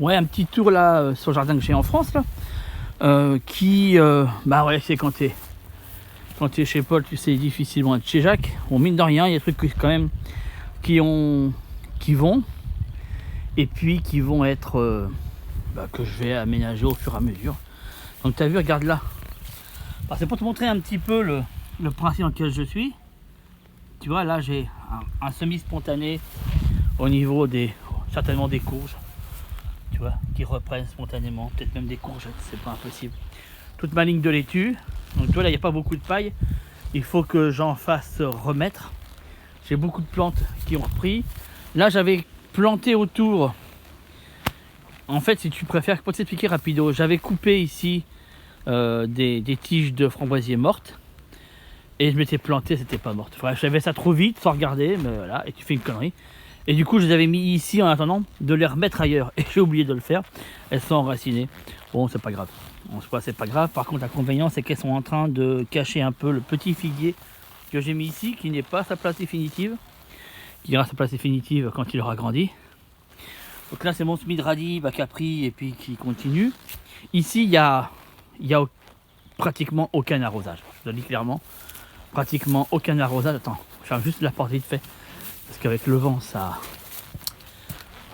Ouais, un petit tour là sur le jardin que j'ai en France là. Bah ouais, c'est quand t'es chez Paul, tu sais difficilement être chez Jacques. Bon, mine de rien, il y a des trucs quand même qui vont et puis qui vont être que je vais aménager au fur et à mesure. Donc t'as vu, regarde là. Alors, c'est pour te montrer un petit peu le principe dans lequel je suis. Tu vois, là j'ai un semi-spontané au niveau certainement des courges, tu vois, qui reprennent spontanément, peut-être même des courgettes, c'est pas impossible. Toute ma ligne de laitue, donc tu vois là il n'y a pas beaucoup de paille, il faut que j'en fasse remettre. J'ai beaucoup de plantes qui ont repris. Là j'avais planté autour, en fait si tu préfères, pour t'expliquer rapido, j'avais coupé ici des tiges de framboisier mortes. Et je m'étais planté, c'était pas morte. Enfin, j'avais ça trop vite, sans regarder, mais voilà, et tu fais une connerie. Et du coup, je les avais mis ici en attendant de les remettre ailleurs. Et j'ai oublié de le faire. Elles sont enracinées. Bon, c'est pas grave. En soi, c'est pas grave. Par contre, l'inconvénient, c'est qu'elles sont en train de cacher un peu le petit figuier que j'ai mis ici, qui n'est pas sa place définitive. Qui ira à sa place définitive quand il aura grandi. Donc là, c'est mon semis de radis qui a pris et puis qui continue. Ici, il y a pratiquement aucun arrosage. Je le dis clairement. Pratiquement aucun arrosage. Attends, je ferme juste la porte vite fait. Parce qu'avec le vent, ça...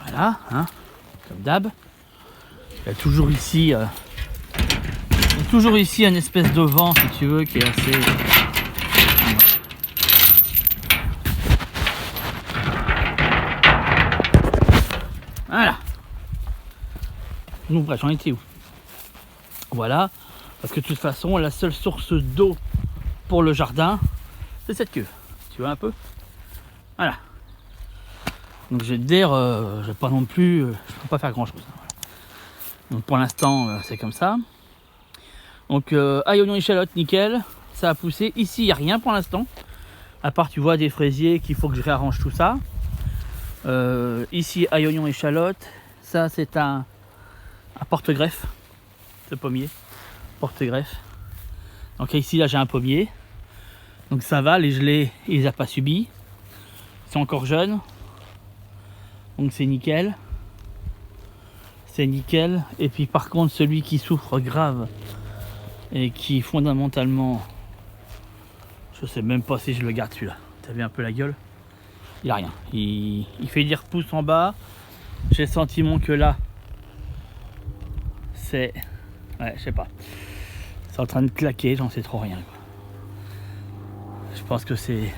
Voilà, hein, comme d'hab. Il y a toujours ici... un espèce de vent, si tu veux, qui est assez... Voilà. Donc, bref, j'en étais où? Voilà. Parce que de toute façon, la seule source d'eau pour le jardin, c'est cette cuve. Tu vois un peu? Voilà. Donc je vais te dire, je vais pas non plus, je peux pas faire grand chose. Donc pour l'instant, c'est comme ça. Donc ail, oignon, échalote, nickel. Ça a poussé. Ici, il n'y a rien pour l'instant. À part, tu vois, des fraisiers qu'il faut que je réarrange tout ça. Ici, ail, oignon, échalote. Ça, c'est un porte-greffe. Ce pommier. Porte-greffe. Donc ici, là, j'ai un pommier. Donc ça va, les gelées, il les a pas subis. Ils sont encore jeunes. Donc c'est nickel. C'est nickel. Et puis par contre, celui qui souffre grave et qui fondamentalement, je sais même pas si je le garde celui-là. T'as vu un peu la gueule? Il a rien. Il fait des repousses en bas. J'ai le sentiment que là, c'est... Ouais, je sais pas. C'est en train de claquer, j'en sais trop rien, quoi. Je pense que c'est...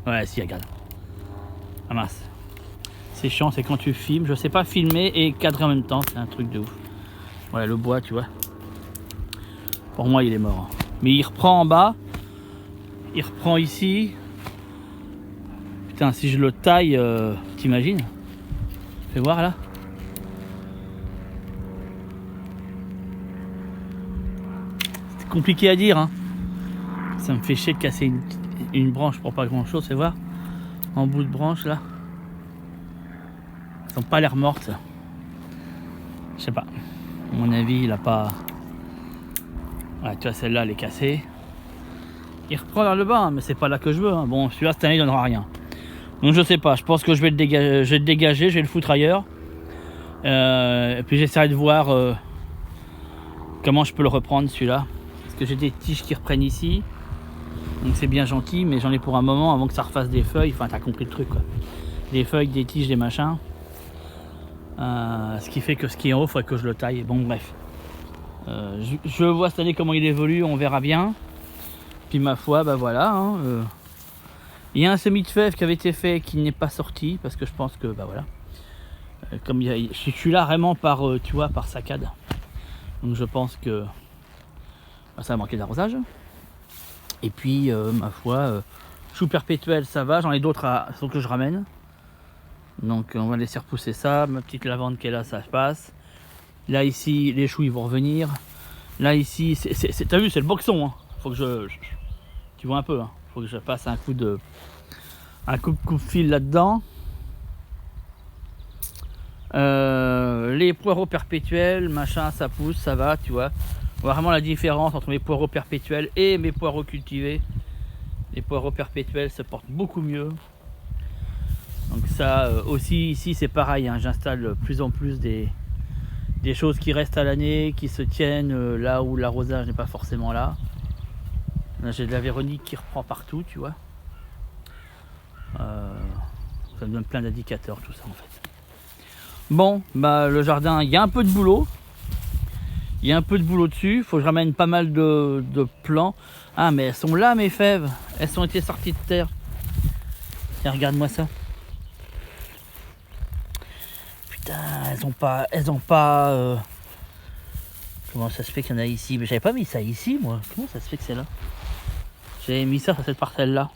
Ouais, si, regarde. Ah mince. C'est chiant, c'est quand tu filmes. Je sais pas filmer et cadrer en même temps. C'est un truc de ouf. Voilà, le bois, tu vois. Pour moi, il est mort. Mais il reprend en bas. Il reprend ici. Putain, si je le taille, t'imagines? Fais voir là. C'est compliqué à dire, hein. Ça me fait chier de casser une branche pour pas grand chose, fais voir. En bout de branche là. Elles ont pas l'air mortes. Je sais pas. À mon avis, il a pas. Ouais, tu vois, celle-là, elle est cassée. Il reprend vers le bas, hein, mais c'est pas là que je veux. Hein. Bon, celui-là, cette année, il donnera rien. Donc, je sais pas. Je pense que je vais le dégager. Je vais le foutre ailleurs. Et puis, j'essaierai de voir comment je peux le reprendre, celui-là. Parce que j'ai des tiges qui reprennent ici. Donc, c'est bien gentil, mais j'en ai pour un moment avant que ça refasse des feuilles. Enfin, t'as compris le truc, quoi. Des feuilles, des tiges, des machins. Ce qui fait que ce qui est en haut, il faudrait que je le taille. Bon, bref. Je vois cette année comment il évolue, on verra bien. Puis ma foi, bah voilà. Hein, il y a un semis de fèves qui avait été fait qui n'est pas sorti parce que je pense que bah voilà. Comme je suis là vraiment par tu vois, par saccade. Donc je pense que bah, ça va manquer d'arrosage. Et puis ma foi, chou perpétuel ça va, j'en ai d'autres faut que je ramène. Donc on va laisser repousser ça. Ma petite lavande qui est là, ça passe. Là ici, les choux ils vont revenir. Là ici, t'as vu, c'est le boxon. Hein. Faut que tu vois un peu. Hein. Faut que je passe un coup de coupe-fil là-dedans. Les poireaux perpétuels, machin, ça pousse, ça va, tu vois. On voit vraiment la différence entre mes poireaux perpétuels et mes poireaux cultivés. Les poireaux perpétuels se portent beaucoup mieux. Donc ça aussi ici c'est pareil, hein, j'installe de plus en plus des des choses qui restent à l'année, qui se tiennent là où l'arrosage n'est pas forcément là. Là j'ai de la Véronique qui reprend partout, tu vois. Ça me donne plein d'indicateurs tout ça en fait. Bon, bah le jardin, il y a un peu de boulot. Il y a un peu de boulot dessus. Il faut que je ramène pas mal de plants. Ah mais elles sont là mes fèves. Elles ont été sorties de terre. Tiens, regarde-moi ça. Putain, elles ont pas. Comment ça se fait qu'il y en a ici? Mais j'avais pas mis ça ici moi. Comment ça se fait que c'est là? J'avais mis ça sur cette parcelle là.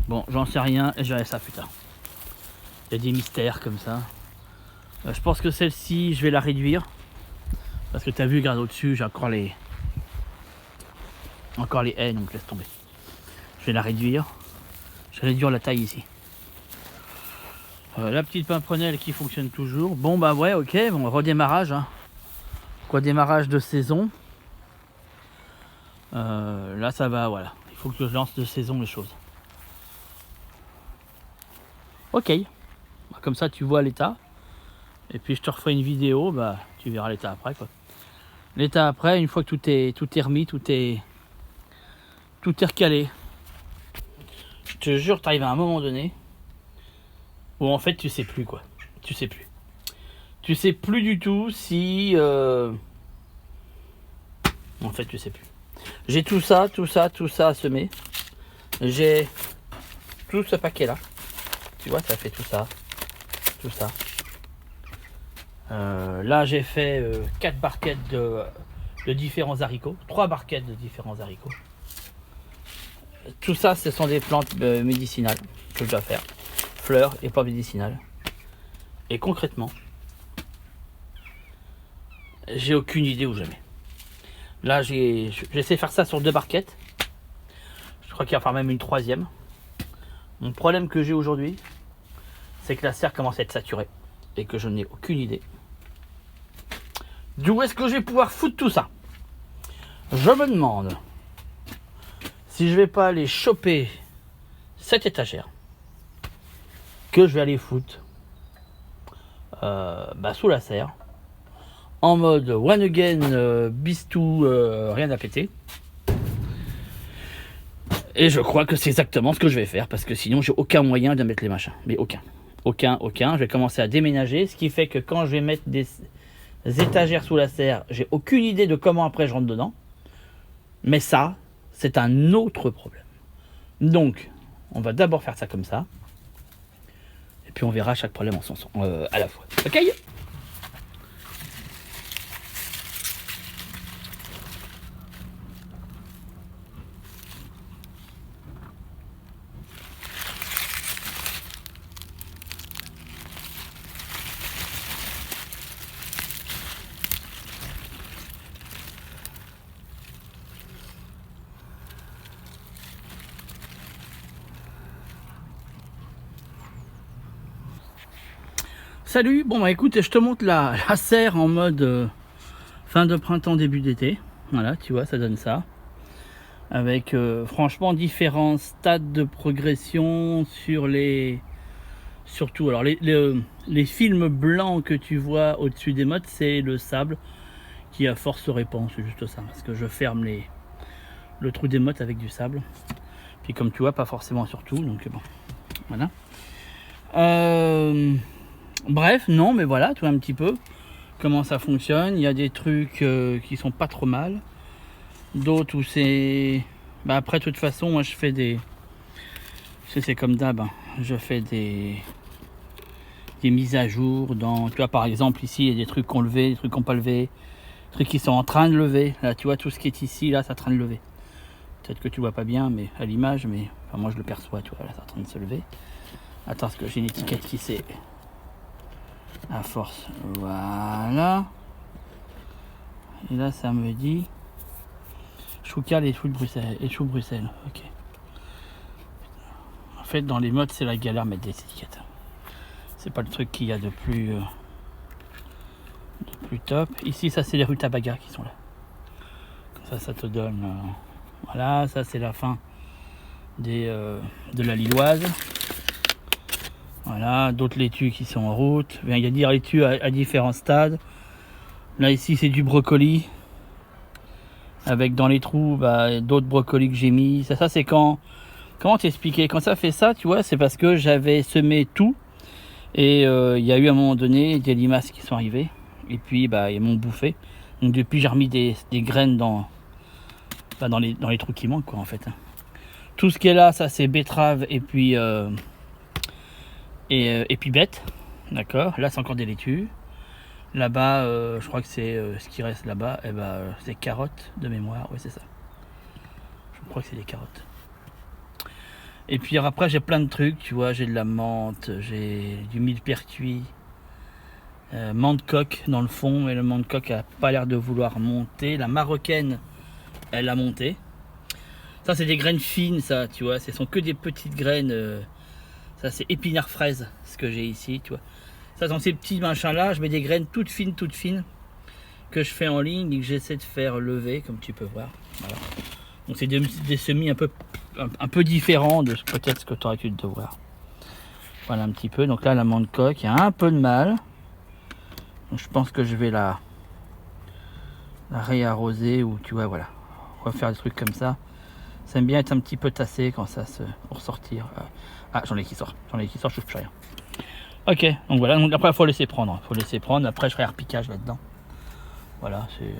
Bon, j'en sais rien et j'aurai ça plus tard. Il y a des mystères comme ça. Je pense que celle-ci, je vais la réduire. Parce que tu as vu, regarde au-dessus, j'ai encore les haies, donc laisse tomber. Je vais la réduire. Je vais réduire la taille ici. La petite pimprenelle qui fonctionne toujours. Bon bah ouais, ok, bon, redémarrage. Hein. Redémarrage de saison. Là ça va, voilà. Il faut que je lance de saison les choses. Ok. Comme ça tu vois l'état. Et puis je te referai une vidéo, bah tu verras l'état après quoi. L'état après, une fois que tout est remis, tout est recalé. Je te jure, tu arrives à un moment donné où en fait tu sais plus quoi. Tu sais plus. Tu sais plus du tout si en fait tu sais plus. J'ai tout ça à semer. J'ai tout ce paquet là. Tu vois, ça fait tout ça. Là j'ai fait 4 barquettes de différents haricots, 3 barquettes de différents haricots. Tout ça ce sont des plantes médicinales que je dois faire, fleurs et pas médicinales. Et concrètement, j'ai aucune idée où je mets. Là j'essaie de faire ça sur 2 barquettes. Je crois qu'il va faire même une 3e. Mon problème que j'ai aujourd'hui, c'est que la serre commence à être saturée et que je n'ai aucune idée d'où est-ce que je vais pouvoir foutre tout ça. Je me demande si je vais pas aller choper cette étagère que je vais aller foutre sous la serre en mode one again, bistou, rien à péter. Et je crois que c'est exactement ce que je vais faire parce que sinon j'ai aucun moyen de mettre les machins. Mais aucun. Je vais commencer à déménager, ce qui fait que quand je vais mettre des étagères sous la serre, j'ai aucune idée de comment après je rentre dedans. Mais ça, c'est un autre problème. Donc, on va d'abord faire ça comme ça. Et puis on verra chaque problème à la fois. Ok ? Salut, bon bah écoute, je te montre la serre en mode fin de printemps, début d'été. Voilà, tu vois, ça donne ça. Avec franchement différents stades de progression sur surtout, alors les films blancs que tu vois au-dessus des mottes, c'est le sable qui à force se répand, c'est juste ça. Parce que je ferme le trou des mottes avec du sable. Puis comme tu vois, pas forcément sur tout, donc bon, voilà. Bref, non, mais voilà, tu vois un petit peu comment ça fonctionne. Il y a des trucs qui sont pas trop mal, d'autres où c'est... après, de toute façon, moi je fais des... C'est comme d'hab, hein. Je fais des mises à jour dans... Tu vois, par exemple, ici, il y a des trucs qu'on levait, des trucs qu'on pas levé, des trucs qui sont en train de lever. Là, tu vois, tout ce qui est ici, là, c'est en train de lever. Peut-être que tu vois pas bien, mais à l'image, mais enfin, moi je le perçois, tu vois, là, c'est en train de se lever. Attends, parce que j'ai une étiquette qui s'est... à force, voilà. Et là ça me dit choucal et choux de Bruxelles et choux Bruxelles. Ok. En fait dans les modes c'est la galère mettre des étiquettes. C'est pas le truc qu'il y a de plus top. Ici ça c'est les rutabagas qui sont là. Comme ça te donne voilà, ça c'est la fin de la lilloise. Voilà, d'autres laitues qui sont en route. Il y a des laitues à différents stades. Là ici c'est du brocoli. Avec dans les trous d'autres brocolis que j'ai mis. Ça c'est quand... Comment t'expliquer? Quand ça fait ça, tu vois, c'est parce que j'avais semé tout. Et il y a eu à un moment donné des limaces qui sont arrivées. Et puis ils m'ont bouffé. Donc depuis j'ai remis des graines dans les trous qui manquent quoi en fait. Tout ce qui est là, ça c'est betterave et puis bête. D'accord. Là c'est encore des laitues. Là-bas, je crois que c'est ce qui reste là-bas. C'est carottes de mémoire. Oui c'est ça. Je crois que c'est des carottes. Et puis après j'ai plein de trucs, tu vois, j'ai de la menthe, j'ai du millepertuis, menthe coque dans le fond, mais le menthe coque a pas l'air de vouloir monter. La marocaine, elle a monté. Ça c'est des graines fines, ça, tu vois, ce sont que des petites graines. Ça c'est épinard fraise, ce que j'ai ici, tu vois. Ça dans ces petits machins là, je mets des graines toutes fines, que je fais en ligne et que j'essaie de faire lever, comme tu peux voir. Voilà. Donc c'est des semis un peu différents de peut-être ce que tu aurais pu te voir. Voilà un petit peu. Donc là la menthe coque, il y a un peu de mal. Donc je pense que je vais la réarroser ou tu vois voilà. Refaire des trucs comme ça. Ça aime bien être un petit peu tassé quand ça pour sortir. Ah j'en ai qui sort, je touche plus rien. Ok, donc voilà, donc après il faut laisser prendre. Après je ferai un repiquage là-dedans. Voilà, c'est.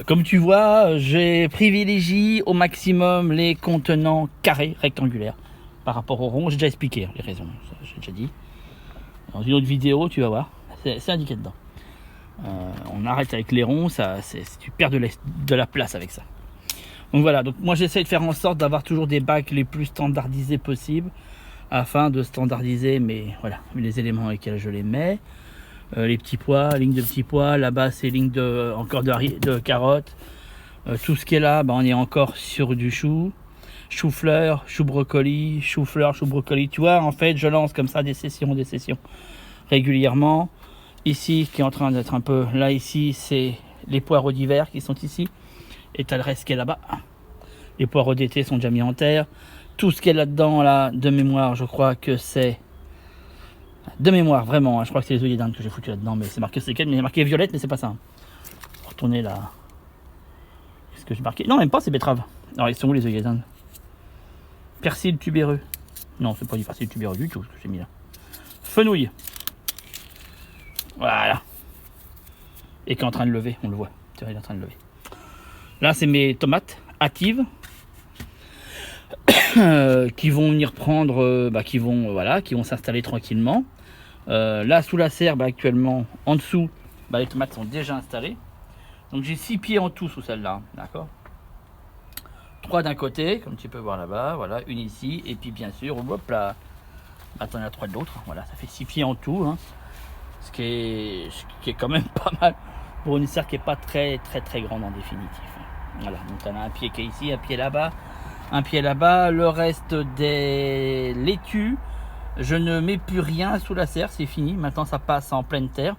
Comme tu vois, j'ai privilégié au maximum les contenants carrés, rectangulaires, par rapport au rond. J'ai déjà expliqué les raisons, j'ai déjà dit. Dans une autre vidéo, tu vas voir, c'est indiqué dedans. On arrête avec les ronds, tu perds de la place avec ça. Donc voilà, donc moi j'essaie de faire en sorte d'avoir toujours des bacs les plus standardisés possibles, afin de standardiser les éléments dans lesquels je les mets. Les petits pois, ligne de petits pois, là-bas c'est ligne de carottes. Tout ce qui est là, on est encore sur du chou-fleur, chou-brocoli, chou-fleur, chou-brocoli. Tu vois, en fait, je lance comme ça des sessions régulièrement. Ici, qui est en train d'être un peu... Là, ici, c'est les poireaux d'hiver qui sont ici. Et tu as le reste qui est là-bas. Les poireaux d'été sont déjà mis en terre. Tout ce qui est là-dedans, là, de mémoire, je crois que c'est... De mémoire, vraiment, je crois que c'est les œillets d'Inde que j'ai foutu là-dedans, mais c'est marqué mais c'est marqué violette, mais c'est pas ça. Retourner là. Qu'est-ce que j'ai marqué? Non, même pas, c'est betterave. Alors, ils sont où les œillets d'Inde? Persil tubéreux. Non, c'est pas du persil tubéreux du tout, ce que j'ai mis là. Fenouil. Voilà. Et qui est en train de lever, on le voit. Tu vois, il est en train de lever. Là, c'est mes tomates hâtives. Qui vont venir prendre, qui vont s'installer tranquillement. Là sous la serre, actuellement en dessous, les tomates sont déjà installées. Donc j'ai 6 pieds en tout sous celle-là, d'accord. 3 d'un côté, comme tu peux voir là-bas, voilà, une ici, et puis bien sûr, hop là, attends, il y en a 3 de l'autre, voilà, ça fait 6 pieds en tout, hein, ce qui est quand même pas mal pour une serre qui est pas très grande en définitive. Voilà, donc on a un pied qui est ici, un pied là-bas. Un pied là-bas, le reste des laitues, je ne mets plus rien sous la serre, c'est fini. Maintenant, ça passe en pleine terre.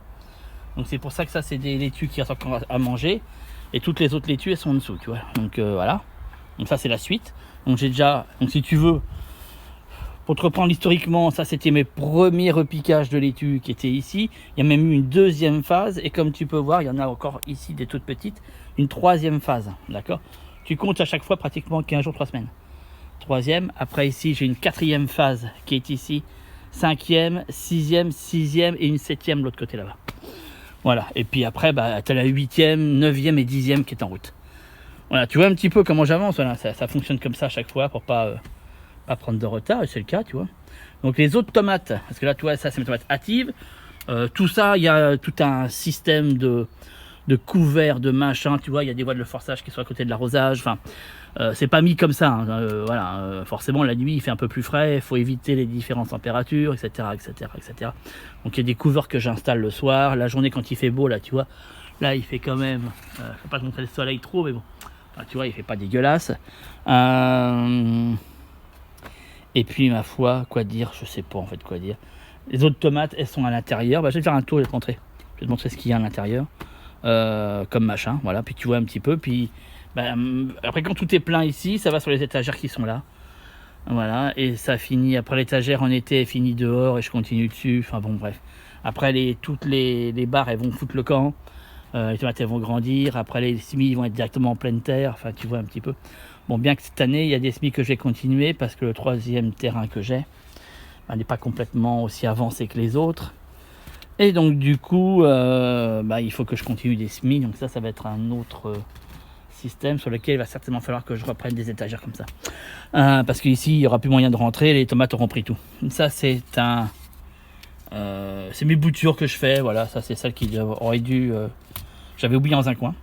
Donc, c'est pour ça que ça, c'est des laitues qui restent encore à manger. Et toutes les autres laitues, elles sont en dessous, tu vois. Donc, voilà. Donc, ça, c'est la suite. Donc, donc, si tu veux, pour te reprendre historiquement, ça, c'était mes premiers repiquages de laitues qui étaient ici. Il y a même eu une deuxième phase. Et comme tu peux voir, il y en a encore ici des toutes petites. Une troisième phase, d'accord. Tu comptes à chaque fois pratiquement 15 jours, 3 semaines. Troisième, après ici j'ai une 4e phase qui est ici. 5e, 6e, 6e et une 7e de l'autre côté là-bas. Voilà, et puis après tu as la 8e, 9e et 10e qui est en route. Voilà, tu vois un petit peu comment j'avance, voilà. Ça fonctionne comme ça à chaque fois pour pas prendre de retard, et c'est le cas, tu vois. Donc les autres tomates, parce que là tu vois, ça c'est mes tomates hâtives. Tout ça, il y a tout un système de couverts, de machin, tu vois, il y a des voies de forçage qui sont à côté de l'arrosage, enfin, c'est pas mis comme ça, hein, voilà, forcément la nuit il fait un peu plus frais, il faut éviter les différentes températures, etc. Donc il y a des couverts que j'installe le soir, la journée quand il fait beau, là tu vois, là il fait quand même, je vais pas te montrer le soleil trop, mais bon, enfin, tu vois, il fait pas dégueulasse, et puis ma foi, quoi dire, je sais pas en fait quoi dire, les autres tomates elles sont à l'intérieur, je vais te faire un tour, je vais te montrer ce qu'il y a à l'intérieur. Comme machin, voilà, puis tu vois un petit peu, puis après quand tout est plein ici, ça va sur les étagères qui sont là, Voilà, et ça finit après l'étagère en été, elle finit dehors et je continue dessus. Enfin bon, bref. Après, toutes les barres, elles vont foutre le camp. Les tomates, elles vont grandir. Après, les semis vont être directement en pleine terre. Enfin, tu vois un petit peu. Bon, bien que cette année, il y a des semis que je vais continuer parce que le 3e terrain que j'ai n'est pas complètement aussi avancé que les autres. Et donc, du coup, il faut que je continue des semis. Donc ça va être un autre système sur lequel il va certainement falloir que je reprenne des étagères comme ça. Parce qu'ici, il n'y aura plus moyen de rentrer. Les tomates auront pris tout. Ça, c'est c'est mes boutures que je fais. Voilà, ça, c'est celle qui aurait dû... j'avais oublié dans un coin.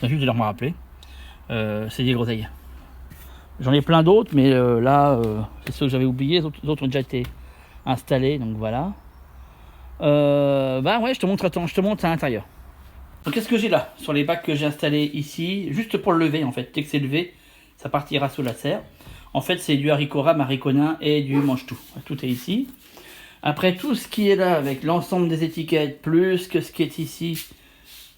J'ai juste de leur me rappeler. C'est des groseilles. J'en ai plein d'autres, mais là, c'est ceux que j'avais oubliés. Les autres ont déjà été installés, donc voilà. Ouais, je te montre à l'intérieur. Donc qu'est-ce que j'ai là sur les bacs que j'ai installés ici, juste pour le lever en fait. Dès que c'est levé, ça partira sous la serre. En fait, c'est du haricot rame, haricot nain et du mange-tout. Tout est ici. Après, tout ce qui est là avec l'ensemble des étiquettes, plus que ce qui est ici.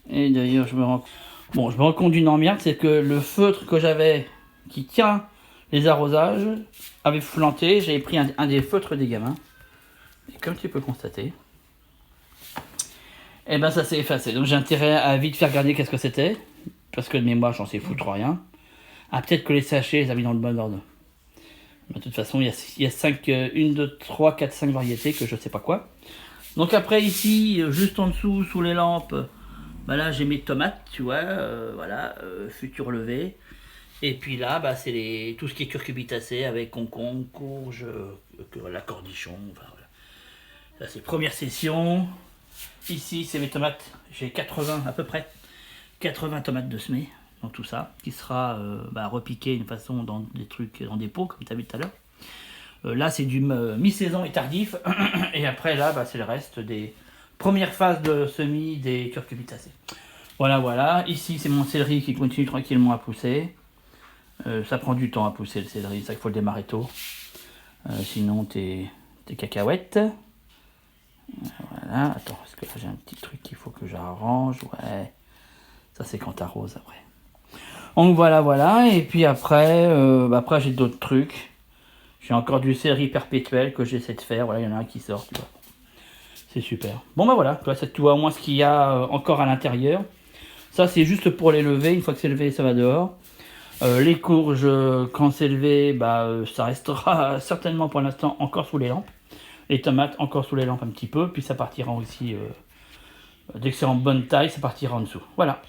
Et d'ailleurs, je me rends compte d'une emmerde, c'est que le feutre que j'avais qui tient les arrosages avait planté. J'avais pris un des feutres des gamins. Et comme tu peux constater, et ça s'est effacé. Donc j'ai intérêt à vite faire regarder qu'est-ce que c'était. Parce que de mémoire, j'en sais foutre rien. Peut-être que les sachets, les a mis dans le bon ordre. Mais de toute façon, il y a 5, 1, 2, 3, 4, 5 variétés que je sais pas quoi. Donc après ici, juste en dessous, sous les lampes, là j'ai mes tomates, tu vois, futur levé. Et puis là, c'est tout ce qui est curcubitacé avec concombre, courge, la cornichon. Enfin, voilà. Là c'est première session. Ici, c'est mes tomates. J'ai 80 à peu près. 80 tomates de semées dans tout ça, qui sera repiqué d'une façon dans des trucs, dans des pots, comme tu as vu tout à l'heure. Là, c'est du mi-saison et tardif. Et après, là, c'est le reste des premières phases de semis des curcubitacées. Voilà. Ici, c'est mon céleri qui continue tranquillement à pousser. Ça prend du temps à pousser le céleri, c'est ça qu'il faut le démarrer tôt. Sinon, tes cacahuètes. Voilà, attends, parce que là j'ai un petit truc qu'il faut que j'arrange. Ouais, ça c'est quand t'arroses après. Donc voilà, et puis après, j'ai d'autres trucs. J'ai encore du céleri perpétuel que j'essaie de faire. Voilà, il y en a un qui sort, tu vois. C'est super. Bon voilà, tu vois au moins ce qu'il y a encore à l'intérieur. Ça c'est juste pour les lever. Une fois que c'est levé, ça va dehors. Les courges, quand c'est levé, ça restera certainement pour l'instant encore sous les lampes. Les tomates encore sous les lampes un petit peu, puis ça partira aussi, dès que c'est en bonne taille, ça partira en dessous. Voilà.